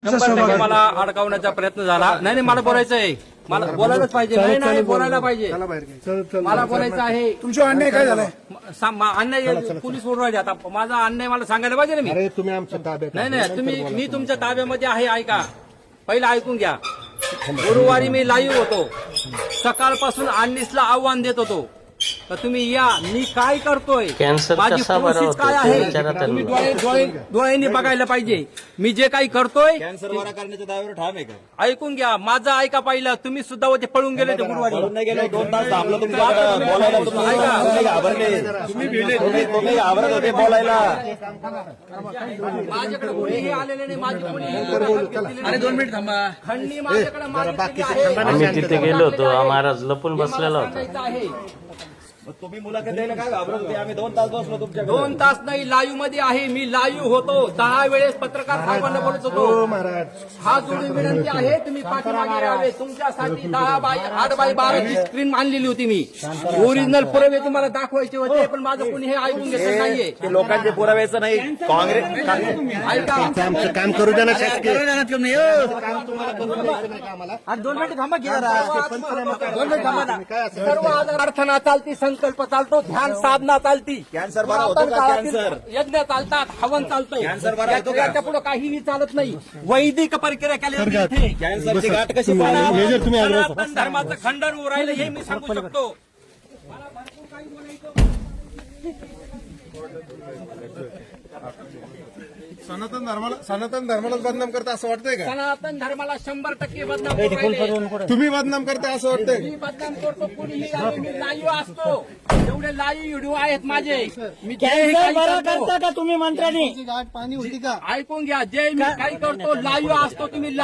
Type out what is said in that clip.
मला अडकवण्याचा प्रयत्न झाला. नाही मला बोलायचं आहे, मला बोलायलाच पाहिजे. नाही बोलायला पाहिजे, मला बोलायचं आहे. तुमचा अन्याय काय झालाय? अन्याय पोलीस बोलून राहिले. आता माझा अन्याय मला सांगायला पाहिजे ना मी. अरे तुम्ही आमच्या ताब्यात नाही मी तुमच्या ताब्यामध्ये आहे. ऐका, पहिलं ऐकून घ्या. गुरुवारी मी लाईव्ह होतो, सकाळपासून 19ला आव्हान देत होतो तर तुम्ही या. मी काय करतोय, माझी प्रोसेस काय आहे तुम्ही डोळ्यांनी बघायला पाहिजे. मी जे काही करतोय कॅन्सर बरा करण्याच्या दाव्यावर ठाम आहे का? ऐकून घ्या, माझं ऐका पहिलं. तुम्ही सुद्धा होते, पळून गेले ते गुरुवारी. नाही गेलो, 2 तास थांबलो तुमच्याकडे बोलायला. तुम्ही घाबरले, तुम्ही घाबरत होते बोलायला. माझ्याकडे कोणीही आलेले नाही. माझी कोणी अरे 2 मिनिट थांबा. खंडणी माझ्याकडे मागितलेली आहे. आम्ही तिथे गेलो होतो, महाराज लपून बसलेला होता. सांगायचं आहे. तुम्ही मुलाखत द्यायला काय घाबरत होते? आम्ही 2 तास बसलो तुमच्याकडे. 2 तास नाही, लाईव्ह मध्ये आहे मी. लाईव्ह होतो 10 वेळेस पत्रकार साहेबांना बोलत होतो. हा जोडी विनंती आहे, तुम्ही पाठीमागे यावे. तुमच्यासाठी 8x12 ची स्क्रीन मांडलेली होती मी. ओरिजिनल पुरावे तुम्हाला दाखवायचे होते, पण माझं कोणी हे ऐकून घेतलं नाहीये. ते लोकांचे पुराव्याचं नाही. काँग्रेस ऐका, आमचं काम करू द्या ना शासकीय. 2 मिनिट थांबा की जरा. 2 मिनिट थांबा ना. सर्व प्रार्थना चालती, संकल्प चालतो, ध्यान साधना चालती, कॅन्सर बरा होतो का? कॅन्सर यज्ञ चालतात, हवन चालतंय. कॅन्सर बरा होतो का? याच्या पुढे काहीही चालत नाही. वैदिक प्रक्रिया केली जाते. कॅन्सरची गाठ कशी पाहणार? सनातन धर्माचं खंडन होऊ राहिलं हे मी सांगू शकतो. मला भरपूर काही बोलायचं. सनातन धर्मालाच बदनाम करता असं वाटतंय का? सनातन धर्माला 100% बदनाम करू राहिले. तुम्ही बदनाम करता असं वाटतंय? मी बदनाम करतो, कोणीही आले, मी लाईव्ह असतो. एवढे लाईव्ह व्हिडिओ आहेत माझे. मी जे काही करतो, का तुम्ही मंत्र्यांनी पाणी होती का? ऐकून घ्या, जे मी काही करतो लाईव्ह असतो. तुम्ही